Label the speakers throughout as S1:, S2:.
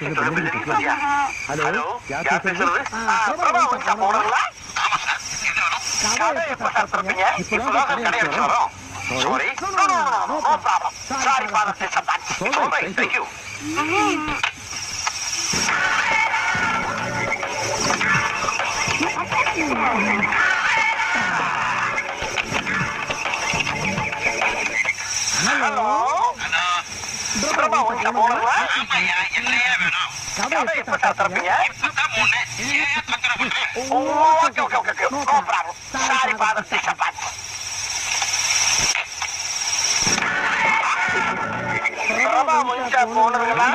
S1: Hello யார் பேசுறது? பிரபா வச்சா போனீங்களா? கடை எப்ப ஸ்டார்ட் பண்றீங்க? இப்பதான் கடை அடிச்சு வரோம். Sorry. No problem. Sorry for the disappointment. Alright, thank you. Hello. Prabha வச்சா போனீங்களா?
S2: ஆமாய்யா, என்னையா வேணும்?
S1: கடை எப்ப ஸ்டார்ட் பண்றீங்க?
S2: இப்பதான் போனேன். ஏன் தொந்தரவு பண்றேன்?
S1: Okay. No problem. Sorry for the disappointment. Prabha வச்சா போனீங்களா?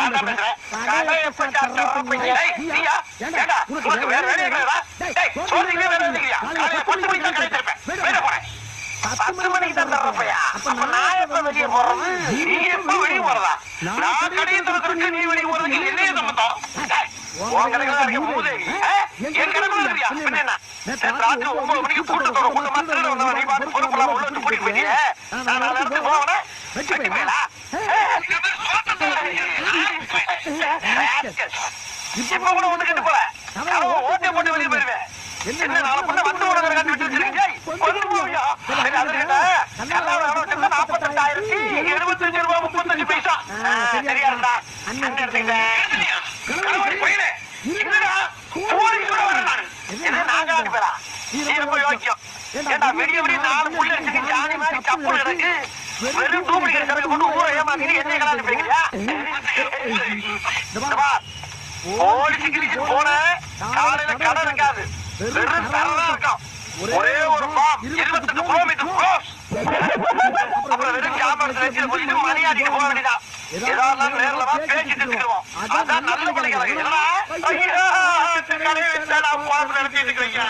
S1: கடை எப்ப ஸ்டார்ட் பண்றீங்க? நீயா? ஏண்டா உனக்கு வேற வேலையே இல்லடா? டேய் சொல்றீங்க வேற இல்லையா? காலையில 10 மணிக்கு தான் கடை திறப்பேன். வெளிய போறேன். 10 மணிக்கு தான் திறப்பையா? அப்ப நான் எப்ப வெளிய போறது? நீ எப்ப வெளிய போறதா? நான் கடையை திறக்கிறதுக்கு நீ வெளிய போறதுக்கு என்னைய சம்பந்தம்? உன் கடையில இருக்க மூதேவி என் கடைக்குள்ள இருக்கியா? பின்ன என்ன? ராத்திரி 9 மணிக்கு கூட்டத்தோட கூட்டமா திருட வந்தவன் நீ பாட்டு பொறுப்பெல்லாம் உள்ள வச்சு கூட்டிட்டு போயிட்டியே. நான் 4 இடத்துக்கு போவனே வெட்டி போயிடா. இப்ப கூட வந்து கட்டு போல ஓட்டை போட்டு வெளியே போயிருவேன். என்ன நாளை பண்ண வந்து உனக்கு கட்டி வச்சு வச்சிருக்கீங்க? வந்து போவியா? கல்லாவது 48,075 ரூபாய் 35 பைசா. தெரியாதுடா அண்ணன் எடுத்துக்கிட்டேன். போயிடு என்னடா போலீஸ் கூட வரேன் நான். என்ன நாங்க அனுப்பலா? நீ ரொம்ப யோக்கியம். ஏண்டா விடிய விடிய 4 புள்ள அடிச்சுட்டு ஜானி மாதிரி சப்புள் கிடக்கு. வெறும் டூப்ளிகேட் கணக்கு கொண்டு ஊரை ஏமாத்திட்டு என்னை கலந்து போய்க்கிறியா? போலீஸ் கிழிச்சு போன காலையில கடை இருக்காது, வெறும் தரதான் இருக்கும். ஒரே ஒரு ஃபார்ம் 28 கிலோமீட்டர் க்ளோஸ். அப்புறம் வெறும் கேமரா வச்சு போயிட்டு மணியாடிட்டு போக வேண்டியதான். ஏதாவது நேரில் பேசிட்டு இருக்கிறோம். அதான் நல்ல கிடைக்கிறாங்க. கடையை வச்சா நான் போன நிறுத்திட்டு இருக்கிறீங்க.